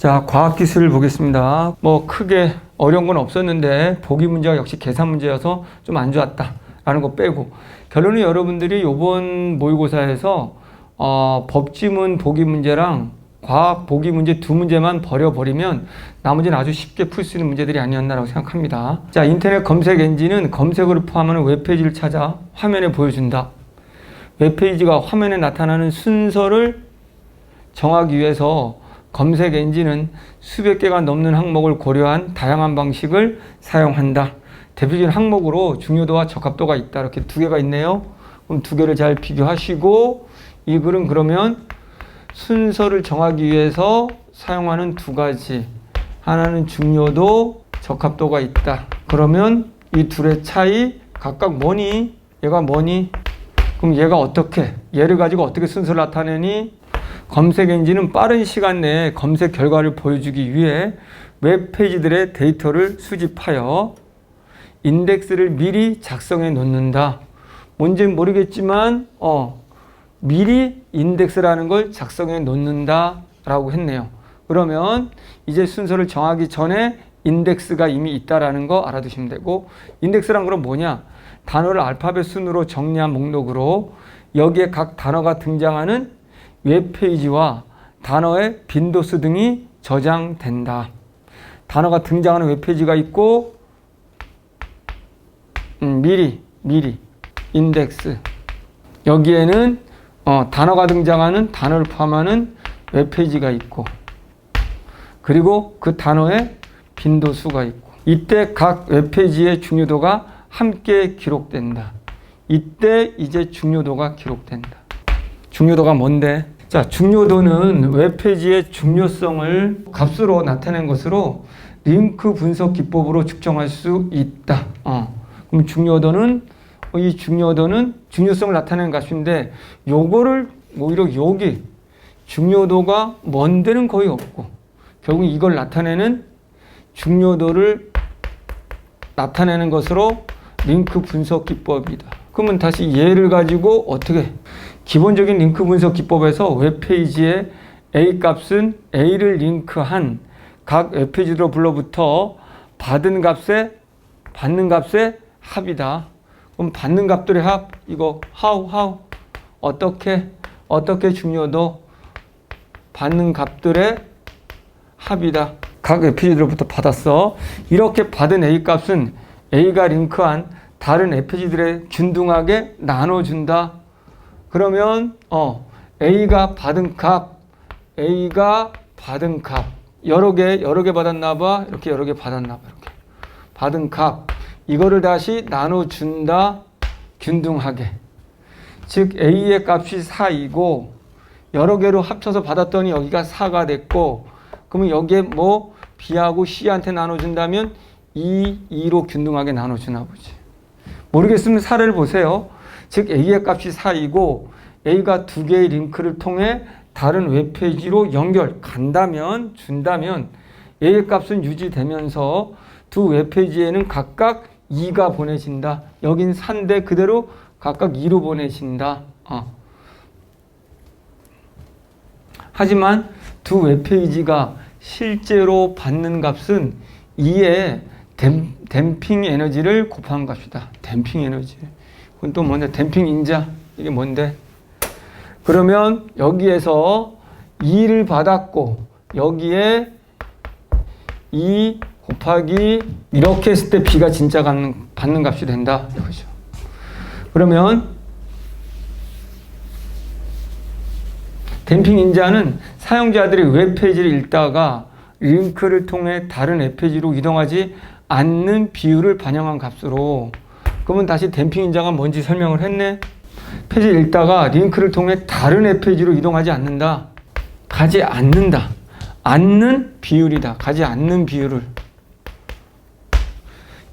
자, 과학기술을 보겠습니다. 뭐 크게 어려운 건 없었는데 보기 문제가 역시 계산 문제여서 좀 안 좋았다 라는 거 빼고, 결론은 여러분들이 이번 모의고사에서 법지문 보기 문제랑 과학 보기 문제 두 문제만 버려버리면 나머지는 아주 쉽게 풀 수 있는 문제들이 아니었나라고 생각합니다. 자, 인터넷 검색 엔진은 검색어를 포함하는 웹페이지를 찾아 화면에 보여준다. 웹페이지가 화면에 나타나는 순서를 정하기 위해서 검색 엔진은 수백 개가 넘는 항목을 고려한 다양한 방식을 사용한다. 대표적인 항목으로 중요도와 적합도가 있다. 이렇게 두 개가 있네요. 그럼 두 개를 잘 비교하시고, 이 글은 그러면 순서를 정하기 위해서 사용하는 두 가지. 하나는 중요도, 적합도가 있다. 그러면 이 둘의 차이 각각 뭐니? 얘가 뭐니? 그럼 얘가 어떻게? 얘를 가지고 어떻게 순서를 나타내니? 검색 엔진은 빠른 시간 내에 검색 결과를 보여주기 위해 웹페이지들의 데이터를 수집하여 인덱스를 미리 작성해 놓는다. 뭔지는 모르겠지만 미리 인덱스라는 걸 작성해 놓는다 라고 했네요. 그러면 이제 순서를 정하기 전에 인덱스가 이미 있다라는 거 알아두시면 되고, 인덱스란 건 뭐냐? 단어를 알파벳 순으로 정리한 목록으로 여기에 각 단어가 등장하는 웹페이지와 단어의 빈도수 등이 저장된다. 단어가 등장하는 웹페이지가 있고, 미리 인덱스, 여기에는 단어가 등장하는 단어를 포함하는 웹페이지가 있고, 그리고 그 단어의 빈도수가 있고, 이때 각 웹페이지의 중요도가 함께 기록된다. 이때 이제 중요도가 기록된다. 중요도가 뭔데? 자, 중요도는 웹페이지의 중요성을 값으로 나타낸 것으로 링크 분석 기법으로 측정할 수 있다. 그럼 중요도는 이 중요도는 중요성을 나타내는 값인데, 요거를 오히려 여기 중요도가 뭔 데는 거의 없고, 결국 이걸 나타내는 중요도를 나타내는 것으로 링크 분석 기법이다. 그러면 다시 얘를 가지고 어떻게, 기본적인 링크 분석 기법에서 웹페이지의 A 값은 A를 링크한 각 웹페이지로 불러부터 받는 값의 합이다. 그럼 받는 값들의 합, 이거 how 어떻게 중요도 받는 값들의 합이다. 각 웹페이지로부터 받았어. 이렇게 받은 A 값은 A가 링크한 다른 웹페이지들에 균등하게 나눠준다. 그러면 A가 받은 값 여러 개 받았나 봐. 이렇게 여러 개 받았나 봐. 이렇게 받은 값, 이거를 다시 나눠준다. 균등하게. 즉 A의 값이 4이고 여러 개로 합쳐서 받았더니 여기가 4가 됐고, 그러면 여기에 뭐 B하고 C한테 나눠준다면 2로 균등하게 나눠주나 보지. 모르겠으면 사례를 보세요. 즉 A의 값이 4이고 A가 두 개의 링크를 통해 다른 웹페이지로 준다면 A의 값은 유지되면서 두 웹페이지에는 각각 2가 보내진다. 여긴 4인데 그대로 각각 2로 보내진다. 하지만 두 웹페이지가 실제로 받는 값은 2의 댐핑 에너지를 곱한 값이다. 댐핑 에너지. 그건 또 뭔데? 댐핑 인자. 이게 뭔데? 그러면 여기에서 2를 받았고 여기에 2 곱하기 이렇게 했을 때 B가 진짜 받는 값이 된다. 이거죠. 그러면 댐핑 인자는 사용자들이 웹페이지를 읽다가 링크를 통해 다른 웹페이지로 이동하지 않는 비율을 반영한 값으로, 그러면 다시 댐핑 인자가 뭔지 설명을 했네. 페이지를 읽다가 링크를 통해 다른 웹페이지로 이동하지 않는다. 가지 않는다. 않는 비율이다. 가지 않는 비율을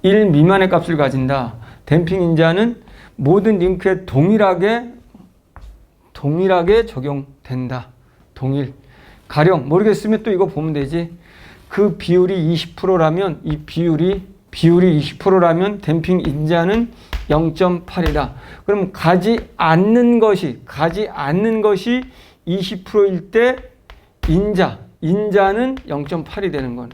1 미만의 값을 가진다. 댐핑 인자는 모든 링크에 동일하게 적용된다. 동일. 가령 모르겠으면 또 이거 보면 되지. 그 비율이 20%라면 이 비율이 20%라면 댐핑 인자는 0.8이다. 그럼 가지 않는 것이 20%일 때 인자 인자는 0.8이 되는 거네.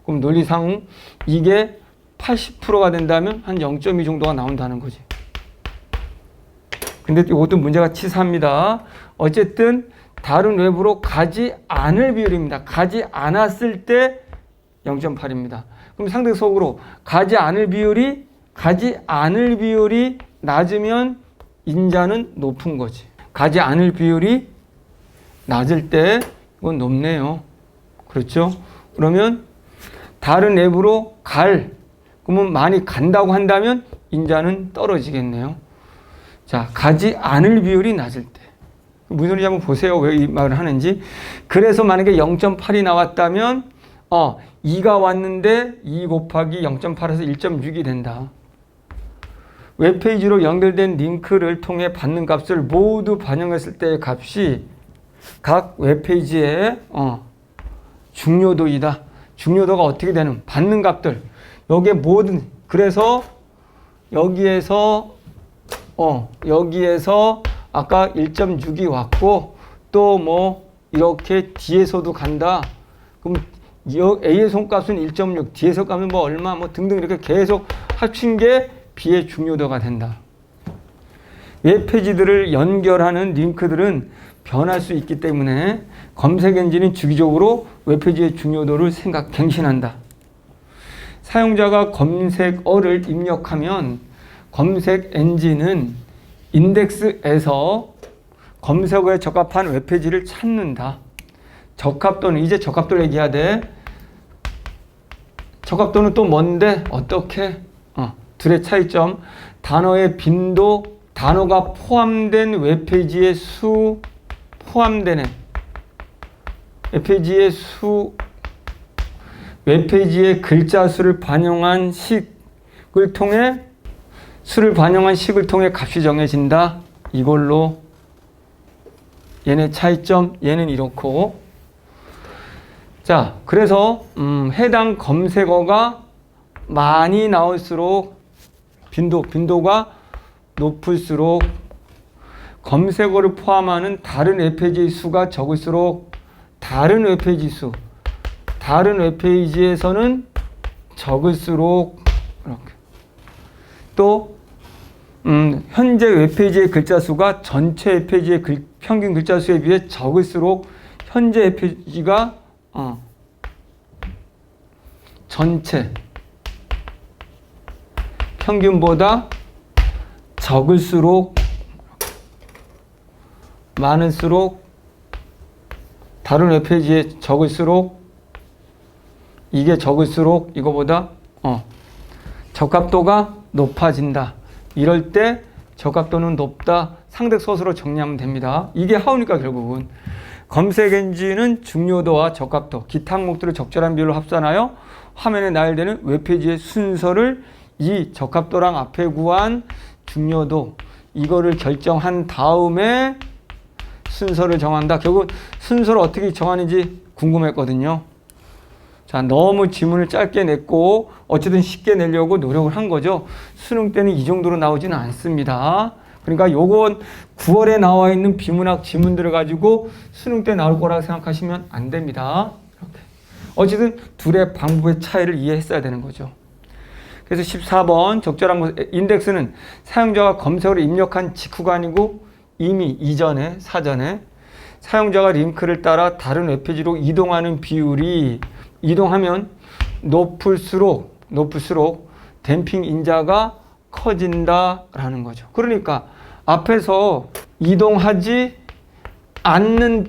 그럼 논리상 이게 80%가 된다면 한 0.2 정도가 나온다는 거지. 근데 이것도 문제가 치사합니다. 어쨌든 다른 외부로 가지 않을 비율입니다. 가지 않았을 때 0.8입니다. 그럼 상대적으로 가지 않을 비율이 낮으면 인자는 높은 거지. 가지 않을 비율이 낮을 때 이건 높네요. 그렇죠? 그러면 다른 앱으로 그러면 많이 간다고 한다면 인자는 떨어지겠네요. 자, 가지 않을 비율이 낮을 때. 무슨 소리인지 한번 보세요. 왜 이 말을 하는지. 그래서 만약에 0.8이 나왔다면 2가 왔는데 2 곱하기 0.8에서 1.6이 된다. 웹페이지로 연결된 링크를 통해 받는 값을 모두 반영했을 때의 값이 각 웹페이지의 중요도이다. 중요도가 어떻게 되는? 받는 값들. 여기에 모든, 그래서 여기에서 아까 1.6이 왔고 또 뭐 이렇게 뒤에서도 간다. 그럼 A의 손값은 1.6, D에서 값은 뭐 얼마 뭐 등등 이렇게 계속 합친 게 B의 중요도가 된다. 웹페이지들을 연결하는 링크들은 변할 수 있기 때문에 검색 엔진은 주기적으로 웹페이지의 중요도를 갱신한다. 사용자가 검색어를 입력하면 검색 엔진은 인덱스에서 검색어에 적합한 웹페이지를 찾는다. 적합도는 이제 적합도를 얘기해야 돼. 적합도는 또 뭔데? 어떻게? 둘의 차이점. 단어의 빈도, 단어가 포함된 웹페이지의 수, 웹페이지의 글자 수를 반영한 식을 통해 값이 정해진다. 이걸로 얘네 차이점, 얘는 이렇고. 자, 그래서 해당 검색어가 많이 나올수록 빈도가 높을수록 검색어를 포함하는 다른 웹페이지의 수가 적을수록 다른 웹페이지에서는 적을수록 이렇게. 또 현재 웹페이지의 글자 수가 전체 웹페이지의 평균 글자 수에 비해 적을수록 현재 웹페이지가 전체 평균보다 적을수록 많을수록 다른 웹페이지에 적을수록 이게 적을수록 이거보다 적합도가 높아진다. 이럴 때 적합도는 높다. 상대소수로 정리하면 됩니다. 이게 하우니까 결국은 검색 엔진은 중요도와 적합도, 기타 항목들을 적절한 비율로 합산하여 화면에 나열되는 웹페이지의 순서를 이 적합도랑 앞에 구한 중요도 이거를 결정한 다음에 순서를 정한다. 결국 순서를 어떻게 정하는지 궁금했거든요. 자, 너무 지문을 짧게 냈고 어쨌든 쉽게 내려고 노력을 한 거죠. 수능 때는 이 정도로 나오지는 않습니다. 그러니까 요건 9월에 나와 있는 비문학 지문들을 가지고 수능 때 나올 거라고 생각하시면 안 됩니다. 이렇게. 어쨌든 둘의 방법의 차이를 이해했어야 되는 거죠. 그래서 14번 적절한 인덱스는 사용자가 검색어를 입력한 직후가 아니고 이미 사전에 사용자가 링크를 따라 다른 웹페이지로 이동하는 비율이 이동하면 높을수록 댐핑 인자가 커진다라는 거죠. 그러니까 앞에서 이동하지 않는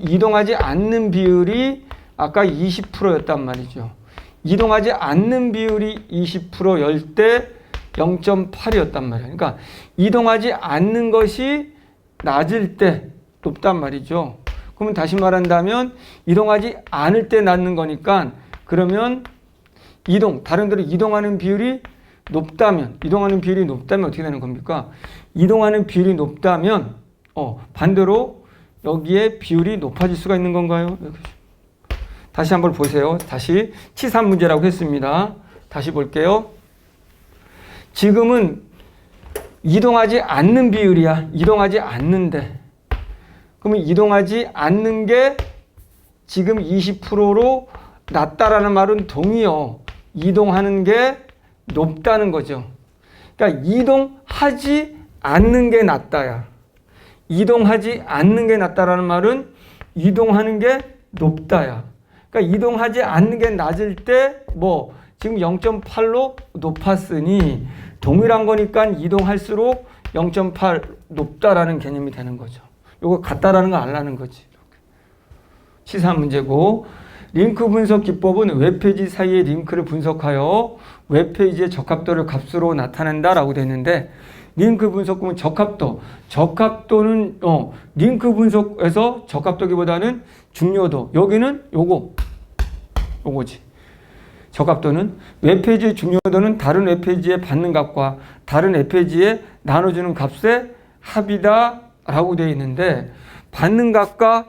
비율이 아까 20%였단 말이죠. 이동하지 않는 비율이 20%일 때 0.8이었단 말이에요. 그러니까 이동하지 않는 것이 낮을 때 높단 말이죠. 그러면 다시 말한다면 이동하지 않을 때 낮는 거니까 그러면 다른 데로 이동하는 비율이 높다면 어떻게 되는 겁니까? 이동하는 비율이 높다면 반대로 여기에 비율이 높아질 수가 있는 건가요? 다시 한번 보세요. 다시 치산 문제라고 했습니다. 다시 볼게요. 지금은 이동하지 않는 비율이야. 이동하지 않는데. 그러면 이동하지 않는 게 지금 20%로 낮다라는 말은 동이요. 이동하는 게 높다는 거죠. 그러니까 이동하지 않는 게 낫다야. 이동하지 않는 게 낫다라는 말은 이동하는 게 높다야. 그러니까 이동하지 않는 게 낮을 때 뭐 지금 0.8로 높았으니 동일한 거니까 이동할수록 0.8 높다라는 개념이 되는 거죠. 요거 같다라는 거 알라는 거지. 시사 문제고, 링크 분석 기법은 웹페이지 사이의 링크를 분석하여 웹페이지의 적합도를 값으로 나타낸다라고 되어 있는데, 링크 분석은 적합도는 링크 분석에서 적합도기보다는 중요도. 여기는 요거지. 적합도는 웹페이지의 중요도는 다른 웹페이지에 받는 값과 다른 웹페이지에 나눠주는 값의 합이다라고 되어 있는데, 받는 값과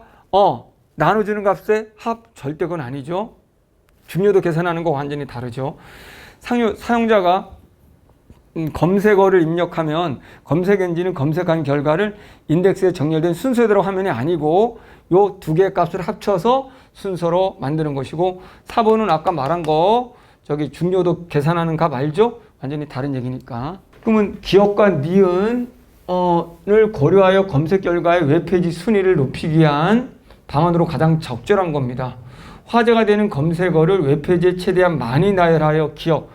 나눠주는 값의 합 절대 그건 아니죠. 중요도 계산하는 거 완전히 다르죠. 사용자가 검색어를 입력하면 검색 엔진은 검색한 결과를 인덱스에 정렬된 순서대로 화면이 아니고 요 두 개의 값을 합쳐서 순서로 만드는 것이고, 4번은 아까 말한 거 저기 중요도 계산하는 값 알죠? 완전히 다른 얘기니까. 그러면 기억과 니은을 고려하여 검색 결과의 웹페이지 순위를 높이기 위한 방안으로 가장 적절한 겁니다. 화제가 되는 검색어를 웹페이지에 최대한 많이 나열하여 기억.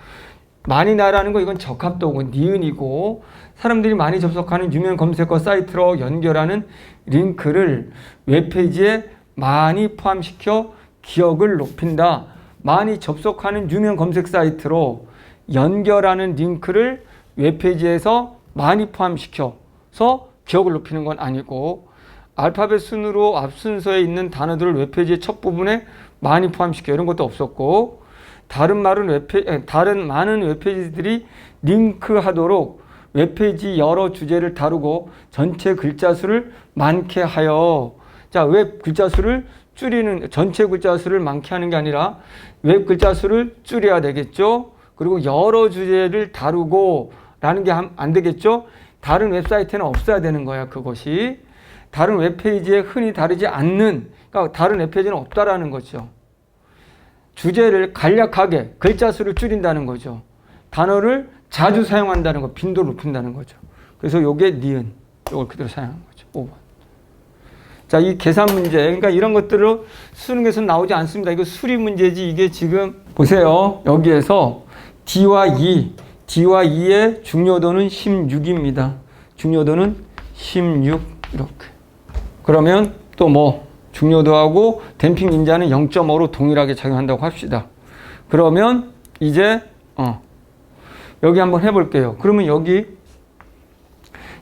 많이 나열하는 거 이건 적합도고 니은이고, 사람들이 많이 접속하는 유명 검색어 사이트로 연결하는 링크를 웹페이지에 많이 포함시켜 기억을 높인다. 많이 접속하는 유명 검색 사이트로 연결하는 링크를 웹페이지에서 많이 포함시켜서 기억을 높이는 건 아니고, 알파벳 순으로 앞 순서에 있는 단어들을 웹페이지의 첫 부분에 많이 포함시켜 이런 것도 없었고, 다른 많은 웹페이지들이 링크하도록 웹페이지 여러 주제를 다루고 전체 글자 수를 많게 하여, 자, 웹 글자 수를 줄이는, 전체 글자 수를 많게 하는 게 아니라 웹 글자 수를 줄여야 되겠죠. 그리고 여러 주제를 다루고 라는 게 안 되겠죠. 다른 웹사이트에는 없어야 되는 거야, 그것이. 다른 웹페이지에 흔히 다루지 않는, 그러니까 다른 웹페이지는 없다라는 거죠. 주제를 간략하게 글자 수를 줄인다는 거죠. 단어를 자주 사용한다는 거, 빈도를 높인다는 거죠. 그래서 요게 니은, 요걸 그대로 사용한 거죠. 5번. 자, 이 계산 문제, 그러니까 이런 것들을 수능에서 나오지 않습니다. 이거 수리 문제지. 이게 지금 보세요. 여기에서 D와 E의 중요도는 16입니다. 중요도는 16 이렇게. 그러면 또 뭐 중요도하고 댐핑 인자는 0.5로 동일하게 작용한다고 합시다. 그러면 이제 여기 한번 해볼게요. 그러면 여기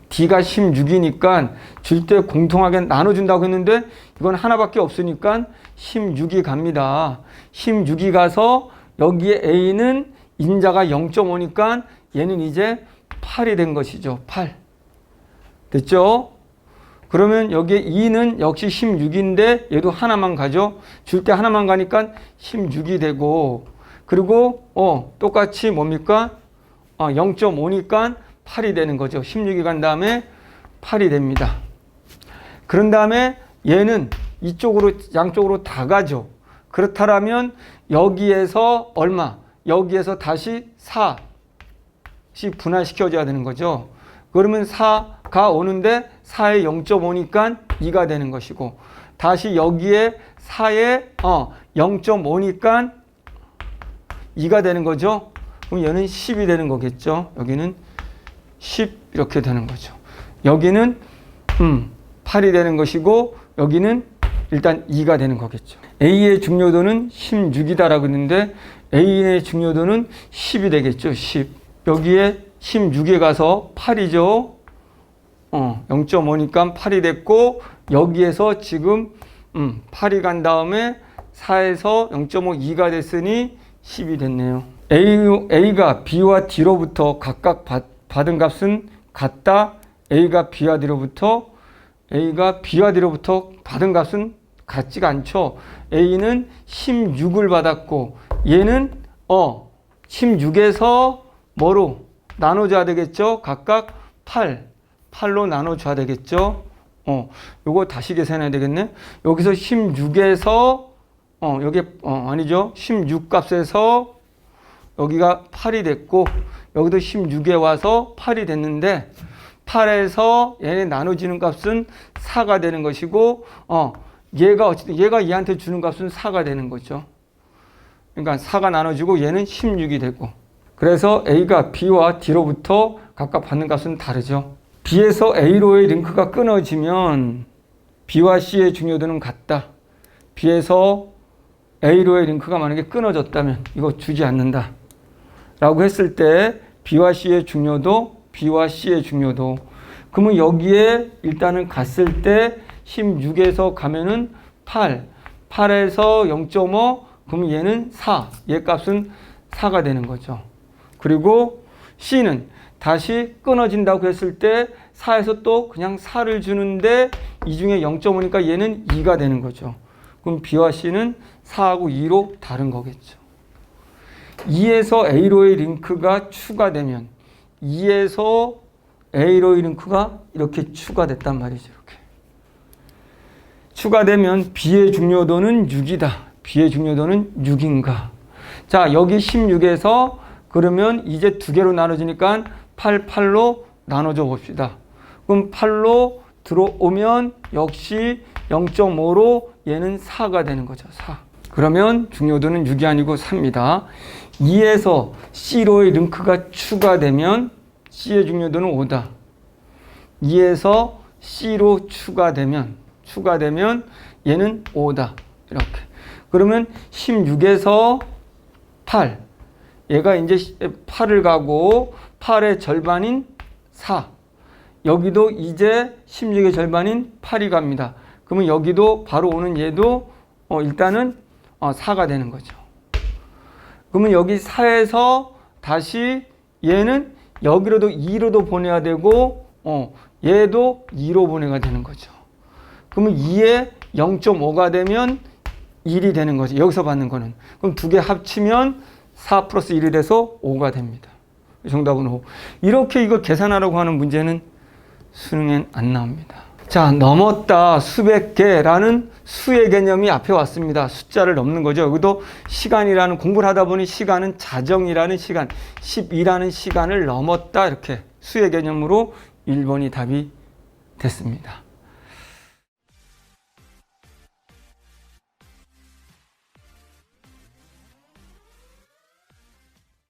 D가 16이니까 줄 때 공통하게 나눠준다고 했는데 이건 하나밖에 없으니까 16이 갑니다. 16이 가서 여기에 A는 인자가 0.5니까 얘는 이제 8이 된 것이죠. 8. 됐죠? 그러면 여기에 2는 역시 16인데 얘도 하나만 가죠. 줄 때 하나만 가니까 16이 되고, 그리고 똑같이 뭡니까? 0.5니까 8이 되는 거죠. 16이 간 다음에 8이 됩니다. 그런 다음에 얘는 이쪽으로 양쪽으로 다 가죠. 그렇다면 여기에서 얼마? 여기에서 다시 4씩 분할시켜줘야 되는 거죠. 그러면 4가 오는데 4에 0.5니까 2가 되는 것이고, 다시 여기에 4에 0.5니까 2가 되는 거죠. 그럼 얘는 10이 되는 거겠죠. 여기는 10 이렇게 되는 거죠. 여기는 8이 되는 것이고 여기는 일단 2가 되는 거겠죠. A의 중요도는 16이다라고 했는데 A의 중요도는 10이 되겠죠. 10. 여기에 16에 가서 8이죠. 0.5니까 8이 됐고, 여기에서 지금 8이 간 다음에 4에서 0.5, 2가 됐으니 10이 됐네요. A가 B와 D로부터 각각 받은 값은 같다. A가 B와 D로부터 받은 값은 같지가 않죠. A는 16을 받았고 얘는 16에서 뭐로 나눠줘야 되겠죠? 각각 8로 나눠줘야 되겠죠? 요거 다시 계산해야 되겠네. 여기서 16에서 여기 아니죠. 16 값에서 여기가 8이 됐고 여기도 16에 와서 8이 됐는데 8에서 얘네 나눠지는 값은 4가 되는 것이고 얘가 어쨌든 얘가 얘한테 주는 값은 4가 되는 거죠. 그러니까 4가 나눠지고 얘는 16이 되고 그래서 A가 B와 D로부터 각각 받는 값은 다르죠. B에서 A로의 링크가 끊어지면 B와 C의 중요도는 같다. B에서 A로의 링크가 만약에 끊어졌다면 이거 주지 않는다 라고 했을 때 B와 C의 중요도 그러면 여기에 일단은 갔을 때 16에서 가면은 8에서 0.5 그러면 얘는 4 얘 값은 4가 되는 거죠. 그리고 C는 다시 끊어진다고 했을 때 4에서 또 그냥 4를 주는데 이 중에 0.5니까 얘는 2가 되는 거죠. 그럼 B와 C는 4하고 2로 다른 거겠죠. 2에서 A로의 링크가 추가되면 2에서 A로의 링크가 이렇게 추가됐단 말이죠. 이렇게. 추가되면 B의 중요도는 6이다. B의 중요도는 6인가. 자, 여기 16에서 그러면 이제 두 개로 나눠지니까 8로 나눠줘 봅시다. 그럼 8로 들어오면 역시 0.5로 얘는 4가 되는 거죠. 4. 그러면 중요도는 6이 아니고 4입니다. 2에서 C로의 링크가 추가되면 C의 중요도는 5다. 2에서 C로 추가되면 얘는 5다. 이렇게. 그러면 16에서 8. 얘가 이제 8을 가고 8의 절반인 4. 여기도 이제 16의 절반인 8이 갑니다. 그러면 여기도 바로 오는 얘도 일단은 4가 되는 거죠. 그러면 여기 4에서 다시 얘는 여기로도 2로도 보내야 되고 얘도 2로 보내야 되는 거죠. 그러면 2에 0.5가 되면 1이 되는 거죠. 여기서 받는 거는. 그럼 두 개 합치면 4 플러스 1이 돼서 5가 됩니다. 정답은 5. 이렇게 이걸 계산하라고 하는 문제는 수능엔 안 나옵니다. 자, 넘었다 수백 개라는 수의 개념이 앞에 왔습니다. 숫자를 넘는 거죠. 여기도 시간이라는 공부를 하다 보니 시간은 자정이라는 시간, 12라는 시간을 넘었다 이렇게 수의 개념으로 1번이 답이 됐습니다.